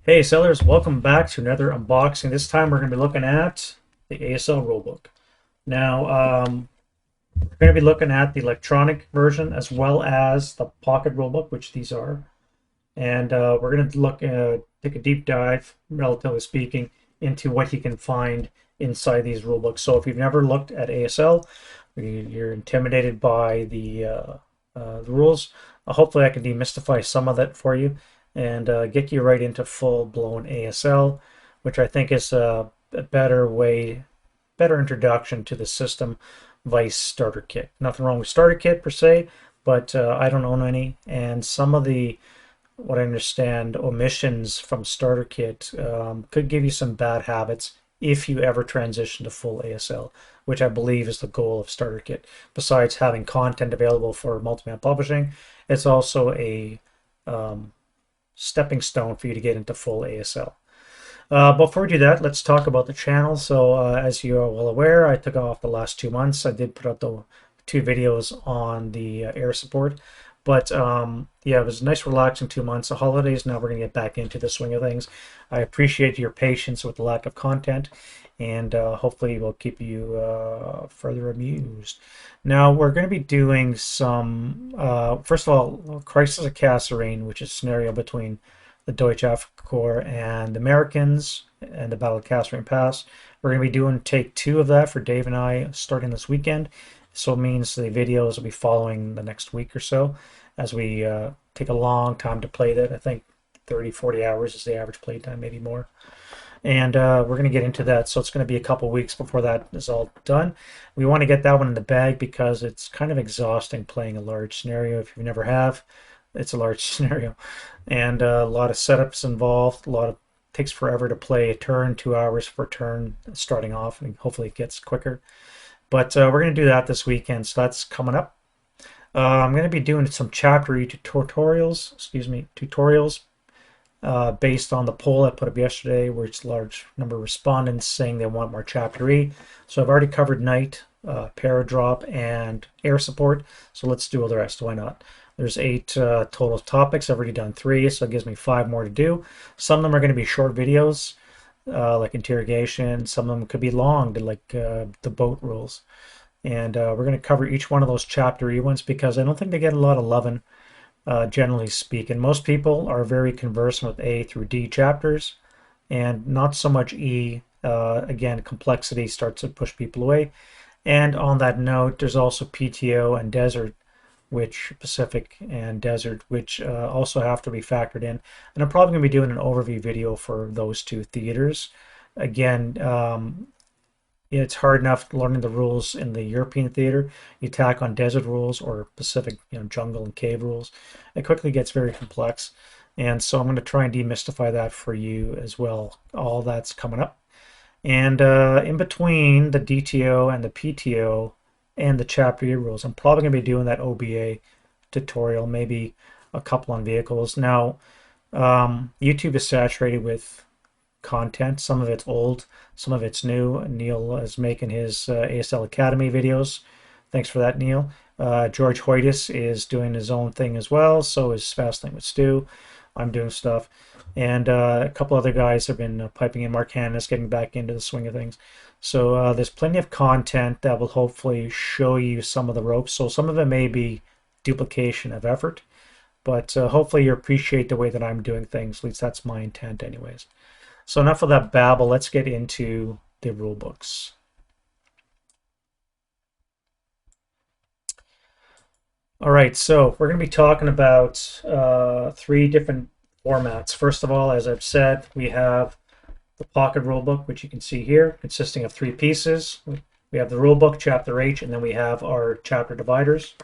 Hey sellers, welcome back to another unboxing. This time we're going to be looking at the ASL Rulebook. Now, we're going to be looking at the electronic version as well as the Pocket Rulebook, which these are. And we're going to take a deep dive, relatively speaking, into what you can find inside these rulebooks. So if you've never looked at ASL, you're intimidated by the rules, hopefully I can demystify some of that for you and get you right into full-blown ASL, which I think is a better introduction to the system vice starter kit. Nothing wrong with starter kit per se, but I don't own any, and some of the what I understand omissions from starter kit could give you some bad habits if you ever transition to full ASL, which I believe is the goal of starter kit. Besides having content available for multi-man publishing, it's also a stepping stone for you to get into full ASL. Before we do that, let's talk about the channel. So as you are well aware, I took off the last 2 months. I did put out the 2 videos on the air support. But yeah, it was a nice relaxing 2 months. The holidays, now we're going to get back into the swing of things. I appreciate your patience with the lack of content, and hopefully we'll keep you further amused. Now, we're going to be doing some, first of all, Crisis of Kasserine, which is a scenario between the Deutsche Afrika Korps and the Americans and the Battle of Kasserine Pass. We're going to be doing take 2 of that for Dave and I starting this weekend. So it means the videos will be following the next week or so as we take a long time to play that. I think 30, 40 hours is the average play time, maybe more. And we're going to get into that. So it's going to be a couple weeks before that is all done. We want to get that one in the bag because it's kind of exhausting playing a large scenario. If you never have, it's a large scenario. And a lot of setups involved. Takes forever to play a turn, 2 hours per turn starting off, and hopefully it gets quicker. But we're going to do that this weekend, so that's coming up. I'm going to be doing some Chapter E tutorials, based on the poll I put up yesterday, where it's a large number of respondents saying they want more Chapter E. So I've already covered Night, Paradrop, and Air Support, so let's do all the rest. Why not? There's 8 total topics. I've already done 3, so it gives me 5 more to do. Some of them are going to be short videos, like interrogation. Some of them could be long, like the boat rules. And we're going to cover each one of those Chapter E ones because I don't think they get a lot of loving, generally speaking. Most people are very conversant with A through D chapters and not so much E. Again, complexity starts to push people away. And on that note, there's also PTO and Desert, Pacific and Desert, which also have to be factored in. And I'm probably going to be doing an overview video for those 2 theaters. Again, it's hard enough learning the rules in the European theater. You tack on Desert rules or Pacific, jungle and cave rules. It quickly gets very complex. And so I'm going to try and demystify that for you as well. All that's coming up. And in between the DTO and the PTO, and the Chapter E rules, I'm probably going to be doing that OBA tutorial, maybe a couple on vehicles. Now, YouTube is saturated with content. Some of it's old, some of it's new. Neil is making his ASL Academy videos. Thanks for that, Neil. George Hoytis is doing his own thing as well. So is Fast Lane with Stu. I'm doing stuff. And a couple other guys have been piping in. Mark Hanna's getting back into the swing of things. So there's plenty of content that will hopefully show you some of the ropes. So some of it may be duplication of effort, but hopefully you appreciate the way that I'm doing things. At least that's my intent anyways. So enough of that babble. Let's get into the rule books. All right, so we're going to be talking about 3 different formats. First of all, as I've said, we have the Pocket Rulebook, which you can see here, consisting of 3 pieces. We have the Rulebook, Chapter H, and then we have our chapter dividers.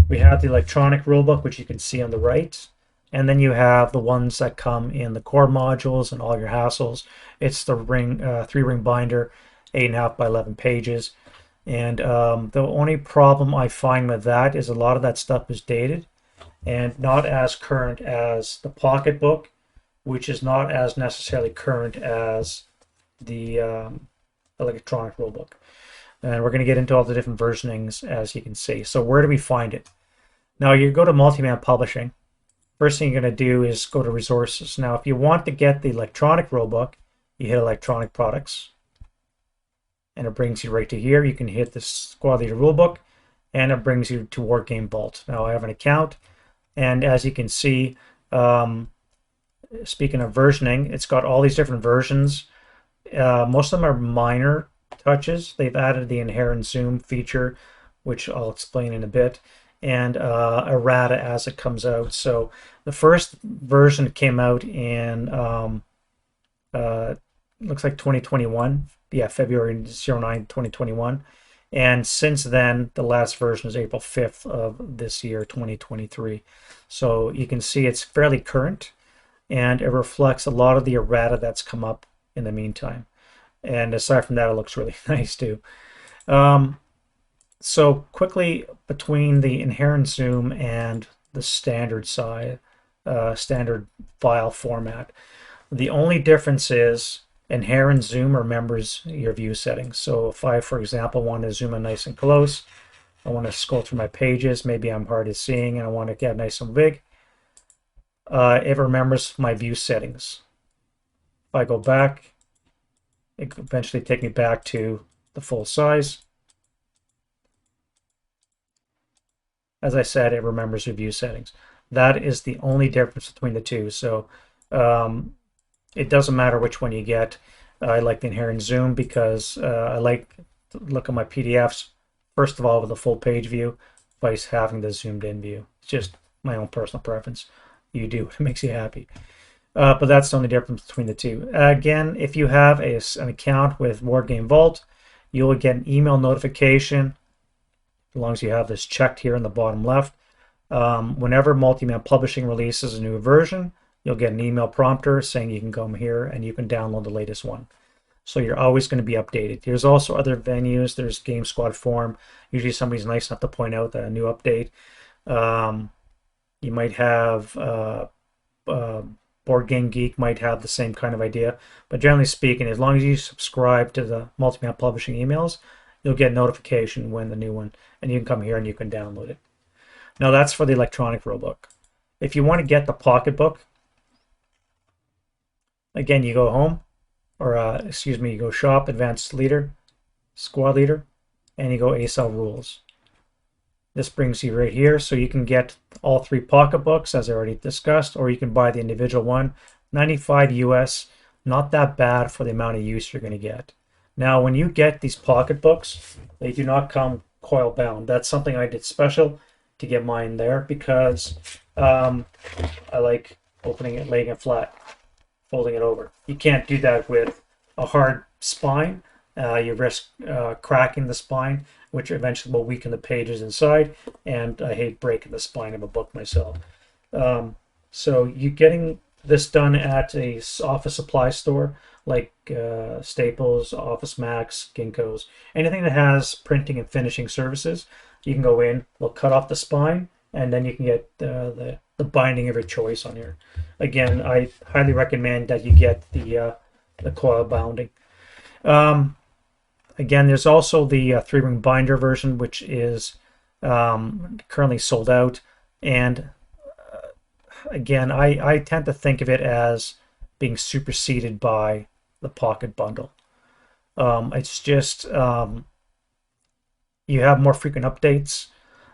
We have the electronic Rulebook, which you can see on the right. And then you have the ones that come in the core modules and all your hassles. It's the 3-ring binder, 8.5 by 11 pages. And the only problem I find with that is a lot of that stuff is dated and not as current as the Pocket Book, which is not as necessarily current as the electronic rulebook. And we're going to get into all the different versionings, as you can see. So where do we find it? Now, you go to Multi-Man Publishing, First thing you're going to do is go to resources. Now, if you want to get the electronic rulebook, you hit electronic products, and it brings you right to here. You can hit the Squad Leader Rulebook, and it brings you to War Game Vault. Now, I have an account, and as you can see, speaking of versioning, it's got all these different versions. Most of them are minor touches. They've added the inherent zoom feature, which I'll explain in a bit, and errata as it comes out. So the first version came out in looks like 2021. Yeah, February 09, 2021. And since then, the last version is April 5th of this year, 2023. So you can see it's fairly current, and it reflects a lot of the errata that's come up in the meantime. And aside from that, it looks really nice too. So quickly, between the inherent zoom and the standard size, standard file format, the only difference is inherent zoom remembers your view settings. So if I, for example, want to zoom in nice and close, I want to scroll through my pages, maybe I'm hard of seeing and I want to get nice and big, it remembers my view settings. If I go back, it eventually take me back to the full size. As I said, it remembers your view settings. That is the only difference between the two. So it doesn't matter which one you get. I like the inherent zoom because I like to look at my PDFs, first of all, with a full page view, by having the zoomed in view. It's just my own personal preference. You do what makes you happy. But that's the only difference between the two. Again, if you have an account with War Game Vault, you will get an email notification, as long as you have this checked here in the bottom left. Whenever Multiman Publishing releases a new version, you'll get an email prompter saying you can come here and you can download the latest one. So you're always going to be updated. There's also other venues. There's Game Squad Forum. Usually somebody's nice enough to point out that a new update. You might have Board Game Geek might have the same kind of idea. But generally speaking, as long as you subscribe to the Multiman Publishing emails, you'll get notification when the new one, and you can come here and you can download it. Now that's for the electronic rulebook. If you want to get the pocketbook, again, you go home, or excuse me, you go shop, advanced leader, squad leader, and you go ASL rules. This brings you right here, so you can get all three pocketbooks as I already discussed, or you can buy the individual one. 95 US, not that bad for the amount of use you're going to get. Now, when you get these pocketbooks, they do not come coil bound. That's something I did special to get mine there because I like opening it, laying it flat, folding it over. You can't do that with a hard spine. You risk cracking the spine, which eventually will weaken the pages inside, and I hate breaking the spine of a book myself. So you getting this done at a office supply store like Staples, Office Max, Ginkgo's, anything that has printing and finishing services, you can go in, they'll cut off the spine, and then you can get the binding of your choice on here. Again, I highly recommend that you get the coil bounding. Again, there's also the 3-ring binder version, which is currently sold out. And again, I tend to think of it as being superseded by the Pocket Bundle. It's just you have more frequent updates.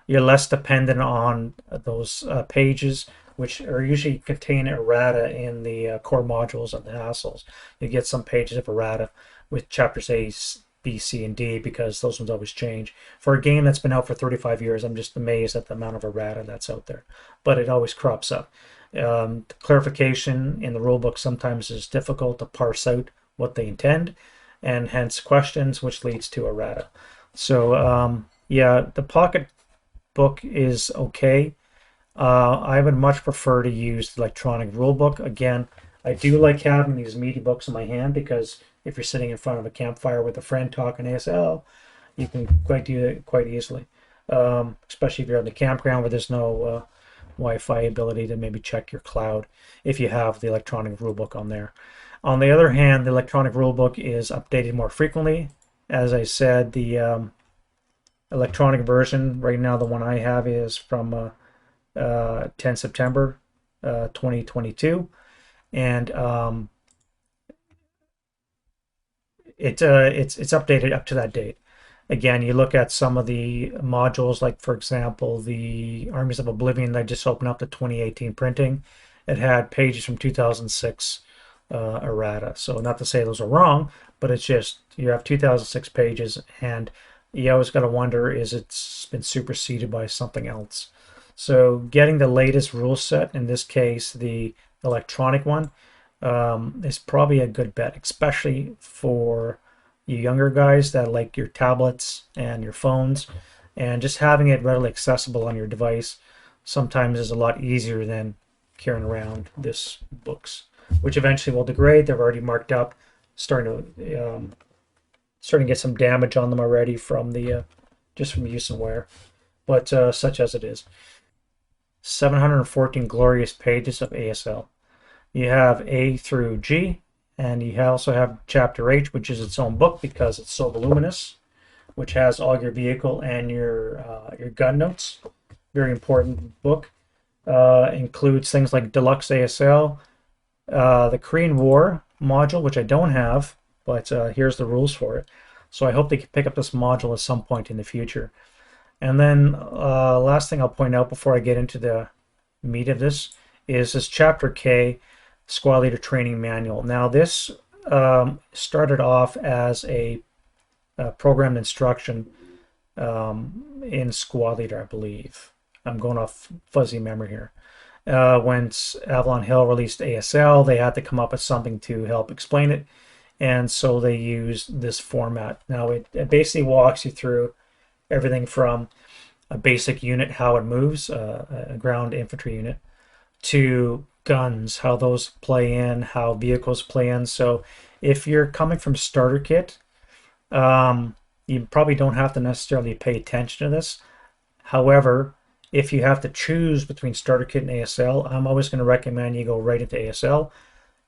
You're less dependent on those pages, which are usually contain errata in the core modules of the ASLs. You get some pages of errata with chapters A, B, C, and D because those ones always change. For a game that's been out for 35 years, I'm just amazed at the amount of errata that's out there. But it always crops up. The clarification in the rulebook sometimes is difficult to parse out what they intend, and hence questions, which leads to errata. So yeah, the pocket book is okay. I would much prefer to use the electronic rulebook. Again, I do like having these meaty books in my hand because if you're sitting in front of a campfire with a friend talking ASL, you can do it quite easily. Especially if you're on the campground where there's no Wi-Fi ability to maybe check your cloud if you have the electronic rulebook on there. On the other hand, the electronic rulebook is updated more frequently. As I said, the electronic version right now, the one I have is from 10 September 2022, and it's updated up to that date. Again, you look at some of the modules, like for example, the Armies of Oblivion that just opened up the 2018 printing. It had pages from 2006 errata. So not to say those are wrong, but it's just you have 2006 pages, and you always got to wonder, is it's been superseded by something else? So getting the latest rule set, in this case the electronic one, is probably a good bet, especially for you younger guys that like your tablets and your phones, and just having it readily accessible on your device sometimes is a lot easier than carrying around this books, which eventually will degrade. They're already marked up, starting to get some damage on them already from the just from use and wear. But such as it is, 714 glorious pages of ASL. You have A through G, and you also have Chapter H, which is its own book because it's so voluminous, which has all your vehicle and your gun notes. Very important book. Includes things like Deluxe ASL, the Korean War module, which I don't have, but here's the rules for it. So I hope they can pick up this module at some point in the future. And then last thing I'll point out before I get into the meat of this is this Chapter K, Squad Leader Training Manual. Now this started off as a programmed instruction in Squad Leader, I believe. I'm going off fuzzy memory here. When Avalon Hill released ASL, they had to come up with something to help explain it, and so they used this format. Now it basically walks you through everything from a basic unit, how it moves, a ground infantry unit, to guns, how those play in, how vehicles play in. So if you're coming from starter kit, you probably don't have to necessarily pay attention to this. However, if you have to choose between starter kit and ASL, I'm always going to recommend you go right into ASL.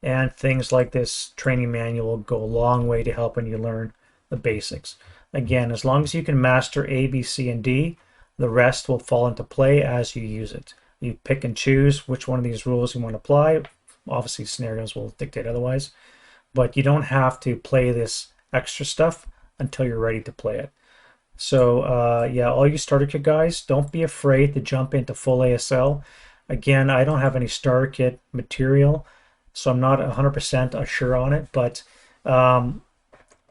And things like this training manual go a long way to helping you learn the basics. Again, as long as you can master A, B, C, and D, the rest will fall into play as you use it. You pick and choose which one of these rules you want to apply. Obviously, scenarios will dictate otherwise, but you don't have to play this extra stuff until you're ready to play it. So yeah, all you starter kit guys, don't be afraid to jump into full ASL. Again, I don't have any starter kit material, so I'm not 100% sure on it, but from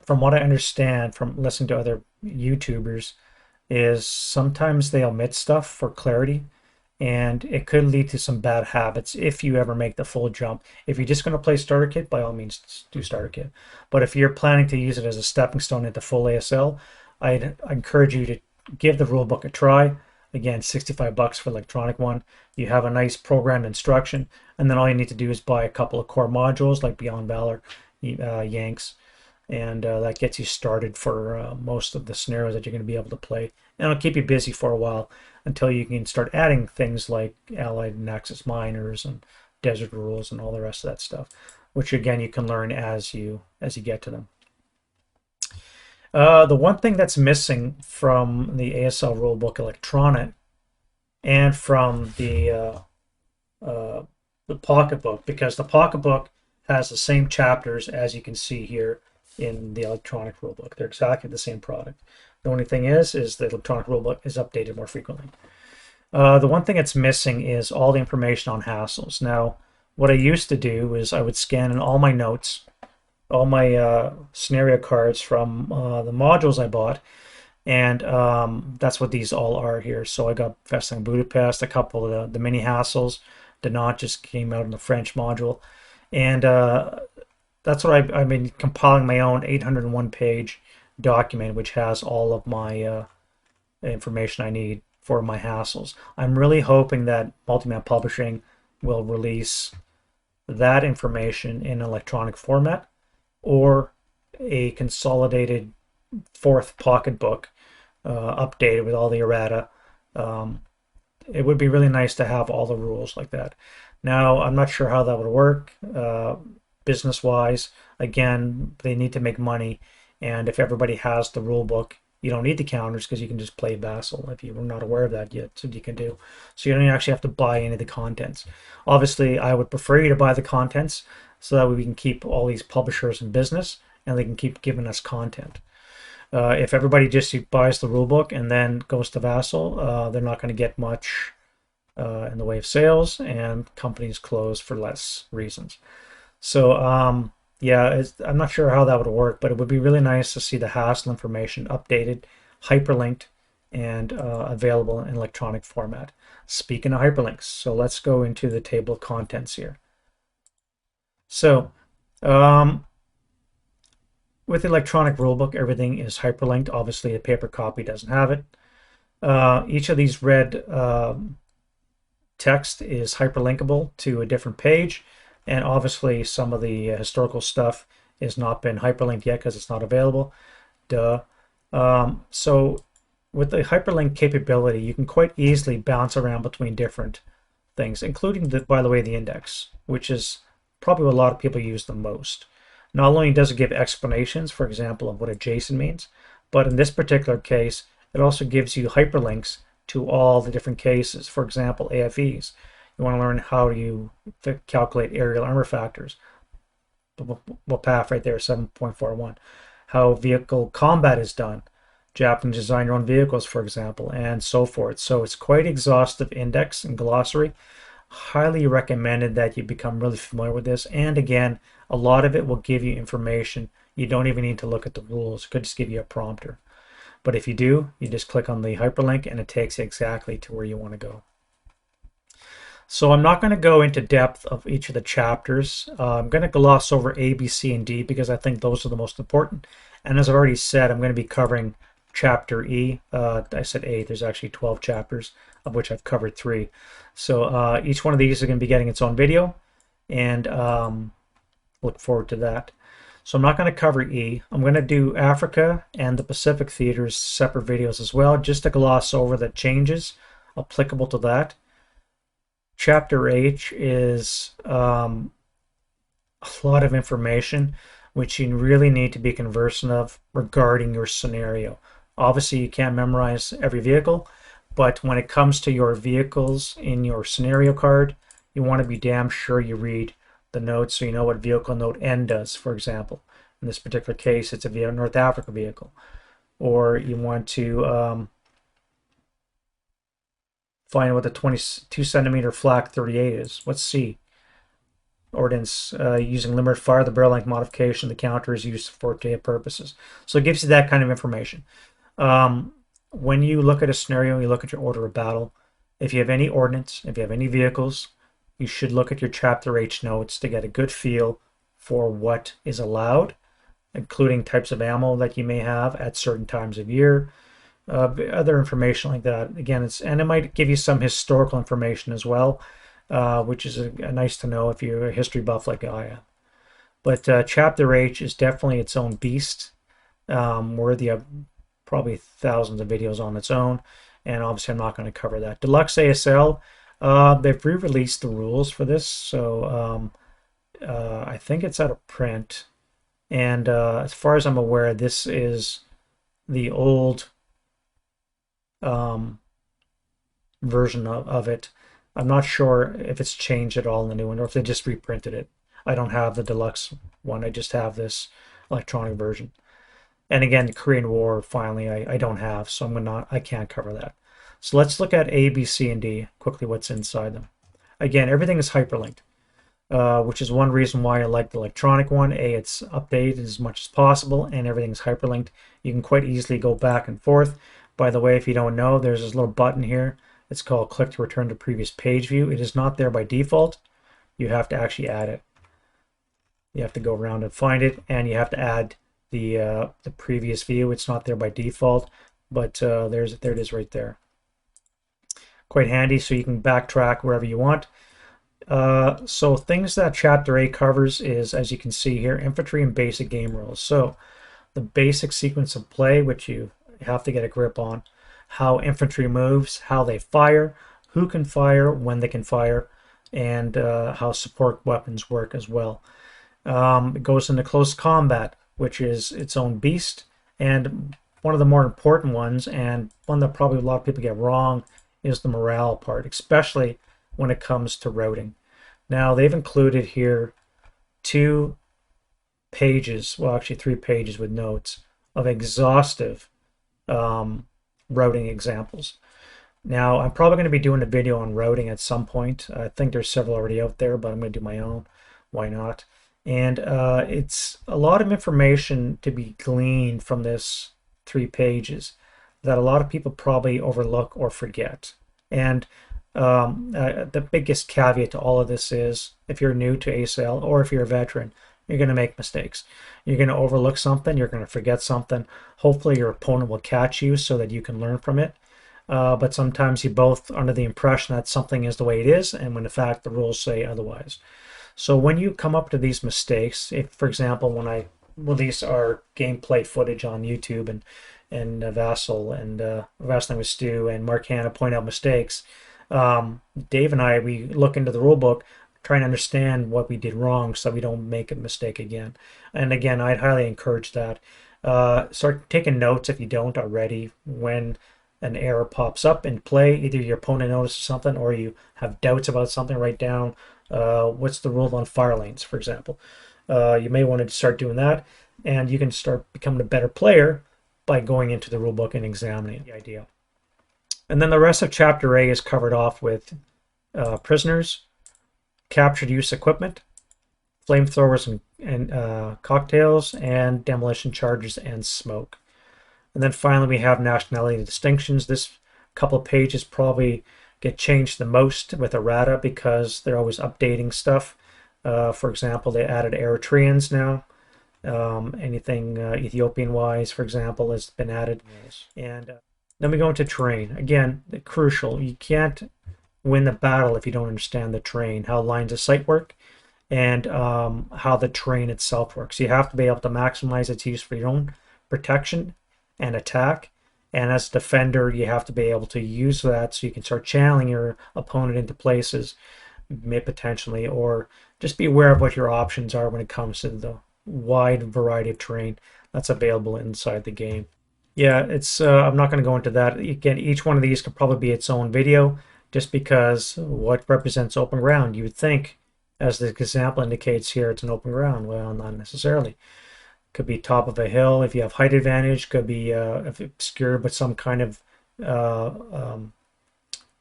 what I understand from listening to other YouTubers, is sometimes they omit stuff for clarity, and it could lead to some bad habits if you ever make the full jump. If you're just going to play starter kit, by all means do starter kit. But if you're planning to use it as a stepping stone into full ASL, I'd encourage you to give the rulebook a try. Again, $65 for the electronic one. You have a nice programmed instruction, and then all you need to do is buy a couple of core modules like Beyond Valor, Yanks, and that gets you started for most of the scenarios that you're going to be able to play. And it'll keep you busy for a while until you can start adding things like Allied and Axis Miners and Desert Rules and all the rest of that stuff, which again you can learn as you get to them. The one thing that's missing from the ASL Rulebook electronic and from the pocketbook, because the pocketbook has the same chapters as you can see here in the electronic rulebook. They're exactly the same product. The only thing is the electronic rulebook is updated more frequently. The one thing that's missing is all the information on hassles. Now, what I used to do is I would scan in all my notes, all my scenario cards from the modules I bought, and that's what these all are here. So I got Festung Budapest, a couple of the mini hassles. Denat just came out in the French module, and that's what I've been compiling my own 801-page document, which has all of my information I need for my hassles. I'm really hoping that Multiman Publishing will release that information in electronic format, or a consolidated fourth pocketbook updated with all the errata. It would be really nice to have all the rules like that. Now, I'm not sure how that would work business-wise. Again, they need to make money, and if everybody has the rule book you don't need the counters because you can just play Vassal. If you were not aware of that yet, so you can do. So you don't actually have to buy any of the contents. Obviously, I would prefer you to buy the contents so that way we can keep all these publishers in business and they can keep giving us content. If everybody just buys the rulebook and then goes to Vassal, they're not going to get much in the way of sales, and companies close for less reasons. So yeah, I'm not sure how that would work, but it would be really nice to see the hassle information updated, hyperlinked, and available in electronic format. Speaking of hyperlinks, so let's go into the table of contents here. So with the electronic rulebook, everything is hyperlinked. Obviously, a paper copy doesn't have it. Each of these red text is hyperlinkable to a different page, and obviously some of the historical stuff has not been hyperlinked yet because it's not available. Duh. So with the hyperlink capability, you can quite easily bounce around between different things, including, by the way, the index, which is probably what a lot of people use the most. Not only does it give explanations, for example, of what a JSON means, but in this particular case, it also gives you hyperlinks to all the different cases. For example, AFEs. You want to learn how you calculate aerial armor factors. WPAF right there, 7.41. How vehicle combat is done. Japanese design your own vehicles, for example, and so forth. So it's quite exhaustive index and glossary. Highly recommended that you become really familiar with this. And again, a lot of it will give you information. You don't even need to look at the rules. It could just give you a prompter. But if you do, you just click on the hyperlink and it takes you exactly to where you want to go. So I'm not going to go into depth of each of the chapters. I'm going to gloss over A, B, C, and D because I think those are the most important. And as I've already said, I'm going to be covering chapter E. I said 8. There's actually 12 chapters, of which I've covered 3. So each one of these is going to be getting its own video, and look forward to that. So I'm not going to cover E. I'm going to do Africa and the Pacific theaters separate videos as well, just to gloss over the changes applicable to that. Chapter H is a lot of information which you really need to be conversant of regarding your scenario. Obviously, you can't memorize every vehicle, but when it comes to your vehicles in your scenario card, you want to be damn sure you read the notes so you know what vehicle note N does, for example. In this particular case, it's a North Africa vehicle. Or you want to find what the 22 centimeter flak 38 is. What's C? Ordnance using limited fire, the barrel length modification, the counter is used for data purposes. So it gives you that kind of information. When you look at a scenario, you look at your order of battle. If you have any ordnance, if you have any vehicles, you should look at your Chapter H notes to get a good feel for what is allowed, including types of ammo that you may have at certain times of year, other information like that. Again, and it might give you some historical information as well, which is nice to know if you're a history buff like I am. But Chapter H is definitely its own beast, worthy of probably thousands of videos on its own, and obviously I'm not going to cover that. Deluxe ASL, they've re-released the rules for this, so I think it's out of print, and as far as I'm aware, this is the old version of it. I'm not sure if it's changed at all in the new one or if they just reprinted it. I don't have the deluxe one. I just have this electronic version. And again, the Korean War, finally, I don't have, so I can't cover that. So let's look at A, B, C, and D, quickly what's inside them. Again, everything is hyperlinked, which is one reason why I like the electronic one. A, it's updated as much as possible, and everything's hyperlinked. You can quite easily go back and forth. By the way, if you don't know, there's this little button here. It's called Click to Return to Previous Page View. It is not there by default. You have to actually add it. You have to go around and find it, and you have to add the previous view. It's not there by default, but there it is right there. Quite handy, so you can backtrack wherever you want. So things that Chapter A covers is, as you can see here, infantry and basic game rules. So the basic sequence of play, which you have to get a grip on, how infantry moves, how they fire, who can fire, when they can fire, and how support weapons work as well. It goes into close combat, which is its own beast, and one of the more important ones, and one that probably a lot of people get wrong, is the morale part, especially when it comes to routing. Now, they've included here 2 pages, well, actually 3 pages with notes of exhaustive routing examples. Now, I'm probably going to be doing a video on routing at some point. I think there's several already out there, but I'm going to do my own. Why not? And it's a lot of information to be gleaned from this 3 pages that a lot of people probably overlook or forget. And the biggest caveat to all of this is if you're new to ASL or if you're a veteran, you're going to make mistakes. You're going to overlook something. You're going to forget something. Hopefully your opponent will catch you so that you can learn from it. But sometimes you both under the impression that something is the way it is, and when in fact the rules say otherwise. So when you come up to these mistakes, if for example when I release our gameplay footage on YouTube and Vassal and Wrestling with Stu and Mark Hanna point out mistakes, Dave and I, we look into the rule book, trying to understand what we did wrong so we don't make a mistake again. And again, I'd highly encourage that. Start taking notes if you don't already when an error pops up in play. Either your opponent notices something or you have doubts about something. Write down what's the rule on fire lanes, for example. You may want to start doing that, and you can start becoming a better player by going into the rule book and examining the idea. And then the rest of Chapter A is covered off with prisoners, captured use equipment, flamethrowers and cocktails, and demolition charges and smoke. And then finally we have nationality distinctions. This couple of pages probably get changed the most with errata because they're always updating stuff. For example, they added Eritreans now. Anything Ethiopian wise, for example, has been added. Yes. And then we go into terrain. Again, crucial. You can't win the battle if you don't understand the terrain, how lines of sight work, and how the terrain itself works. You have to be able to maximize its use for your own protection and attack. And as a defender, you have to be able to use that so you can start channeling your opponent into places, potentially, or just be aware of what your options are when it comes to the wide variety of terrain that's available inside the game. Yeah, it's I'm not going to go into that. Again, each one of these could probably be its own video, just because what represents open ground? You would think, as the example indicates here, it's an open ground. Well, not necessarily. Could be top of a hill if you have height advantage. Could be obscured with some kind of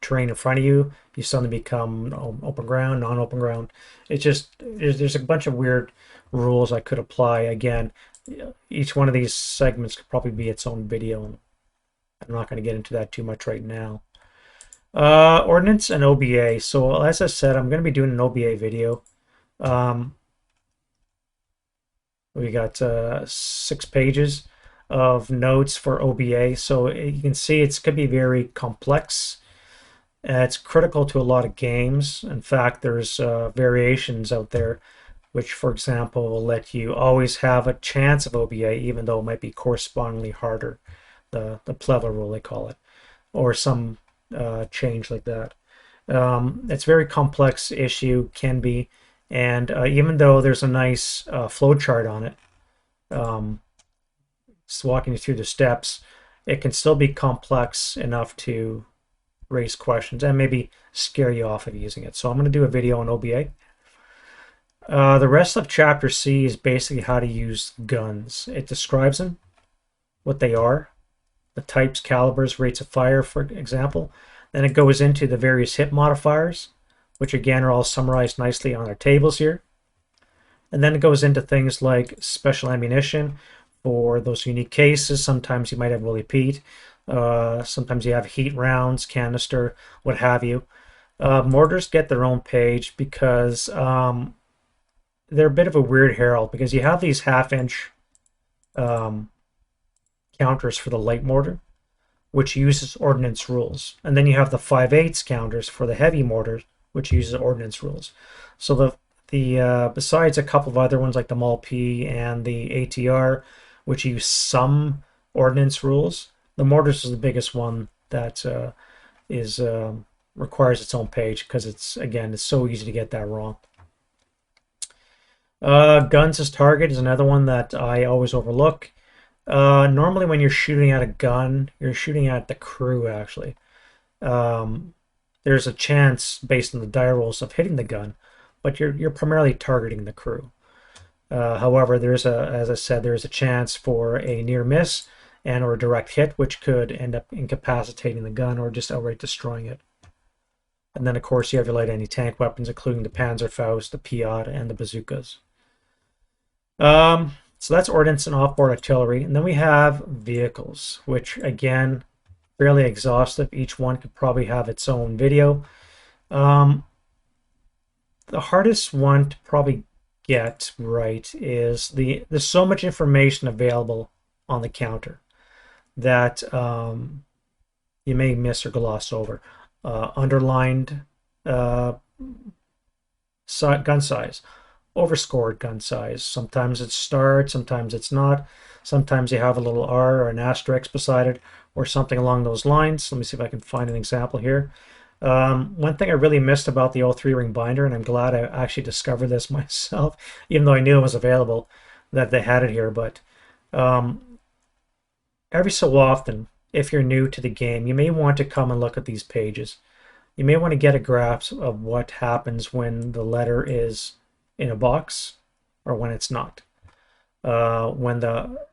terrain in front of you. You suddenly become open ground, non-open ground. It's just there's a bunch of weird rules I could apply. Again, each one of these segments could probably be its own video. I'm not going to get into that too much right now. Ordnance and OBA. So as I said, I'm going to be doing an OBA video. We got 6 pages of notes for OBA. So you can see it could be very complex. It's critical to a lot of games. In fact, there's variations out there which, for example, will let you always have a chance of OBA, even though it might be correspondingly harder. The Pleva rule, they call it, or some change like that. It's a very complex issue, can be, and even though there's a nice flow chart on it, just walking you through the steps, it can still be complex enough to raise questions and maybe scare you off of using it. So I'm going to do a video on OBA. The rest of Chapter C is basically how to use guns. It describes them, what they are, the types, calibers, rates of fire, for example. Then it goes into the various hit modifiers, which again are all summarized nicely on our tables here. And then it goes into things like special ammunition for those unique cases. Sometimes you might have Willie Pete. Sometimes you have heat rounds, canister, what have you. Mortars get their own page because they're a bit of a weird herald, because you have these half-inch counters for the light mortar, which uses ordnance rules. And then you have the 5/8 counters for the heavy mortar, which uses ordnance rules. So the besides a couple of other ones like the MAL-P and the ATR, which use some ordnance rules, the mortars is the biggest one that requires its own page, because it's so easy to get that wrong. Guns as target is another one that I always overlook. Normally when you're shooting at a gun, you're shooting at the crew actually. Um, there's a chance based on the die rolls of hitting the gun, but you're primarily targeting the crew. However, there's as I said, there's a chance for a near miss and or a direct hit, which could end up incapacitating the gun or just outright destroying it. And then, of course, you have your light anti-tank weapons, including the Panzerfaust, the Piat, and the bazookas. So that's ordnance and offboard artillery. And then we have vehicles, which, again, fairly exhaustive. Each one could probably have its own video. The hardest one to probably get right is there's so much information available on the counter that you may miss or gloss over. Underlined gun size, overscored gun size. Sometimes it's starred, sometimes it's not. Sometimes you have a little R or an asterisk beside it or something along those lines. Let me see if I can find an example here. One thing I really missed about the 03 ring binder, and I'm glad I actually discovered this myself, even though I knew it was available, that they had it here, but every so often, if you're new to the game, you may want to come and look at these pages. You may want to get a grasp of what happens when the letter is in a box or when it's not. When the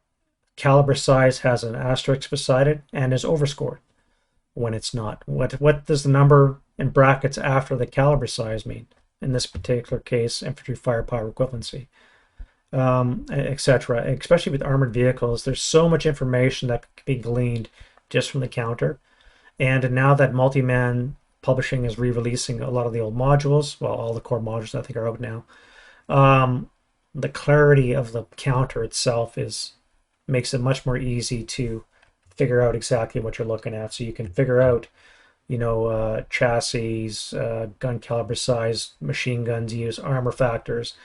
caliber size has an asterisk beside it and is overscored when it's not. What does the number in brackets after the caliber size mean? In this particular case, infantry firepower equivalency, etc. Especially with armored vehicles, there's so much information that can be gleaned just from the counter. And now that Multiman Publishing is re-releasing a lot of the old modules, well, all the core modules I think are out now. The clarity of the counter itself makes it much more easy to figure out exactly what you're looking at. So you can figure out, chassis, gun caliber size, machine guns used, armor factors,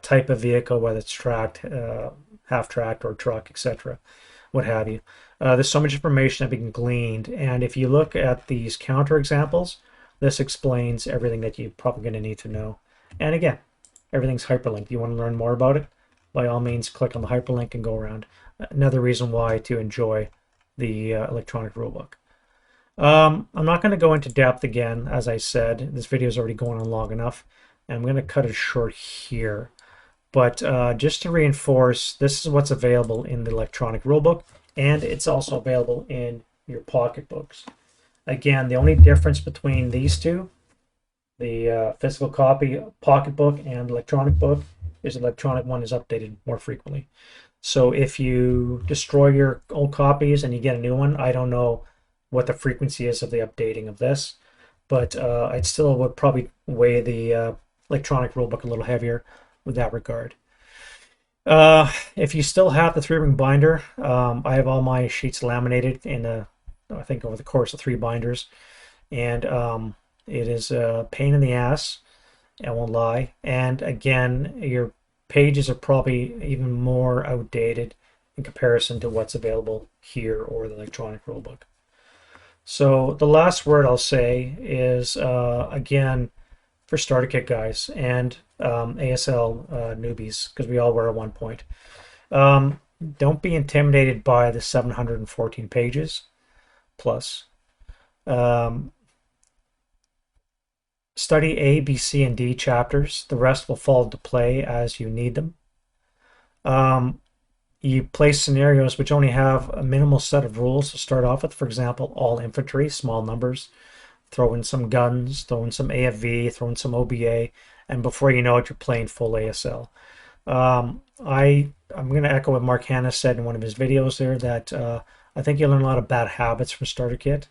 type of vehicle, whether it's tracked, half-tracked, or truck, etc., what have you. There's so much information that can gleaned, and if you look at these counter examples, this explains everything that you're probably going to need to know. And again, everything's hyperlinked. You want to learn more about it? By all means, click on the hyperlink and go around. Another reason why to enjoy the electronic rulebook. I'm not going to go into depth again, as I said. This video is already going on long enough, and I'm going to cut it short here. But just to reinforce, this is what's available in the electronic rulebook, and it's also available in your pocketbooks. Again, the only difference between these two, the physical copy pocketbook and electronic book, is the electronic one is updated more frequently. So if you destroy your old copies and you get a new one, I don't know what the frequency is of the updating of this, but I still would probably weigh the electronic rulebook a little heavier with that regard. If you still have the 3-ring binder, I have all my sheets laminated in I think over the course of 3 binders, and it is a pain in the ass, I won't lie. And again, your pages are probably even more outdated in comparison to what's available here or the electronic rulebook. So the last word I'll say is, again, for starter kit guys and ASL newbies, because we all were at one point. Don't be intimidated by the 714 pages plus. Study A, B, C, and D chapters. The rest will fall into play as you need them. You place scenarios which only have a minimal set of rules to start off with. For example, all infantry, small numbers. Throw in some guns, throw in some AFV, throw in some OBA, and before you know it, you're playing full ASL. I'm going to echo what Mark Hanna said in one of his videos there, that I think you'll learn a lot of bad habits from starter kit,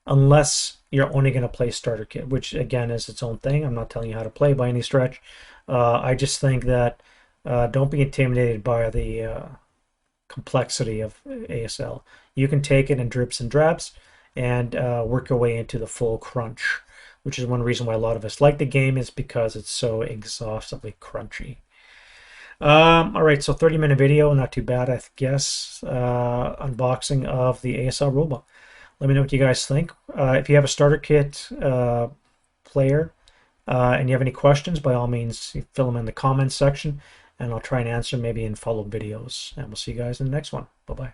unless you're only going to play starter kit, which again is its own thing. I'm not telling you how to play by any stretch. I just think that don't be intimidated by the complexity of ASL. You can take it in drips and drabs and work your way into the full crunch, which is one reason why a lot of us like the game, is because it's so exhaustively crunchy. All right, so 30-minute video, not too bad, I guess. Unboxing of the ASL Rulebook. Let me know what you guys think. If you have a starter kit player and you have any questions, by all means, fill them in the comments section. and I'll try and answer maybe in follow-up videos. And we'll see you guys in the next one. Bye-bye.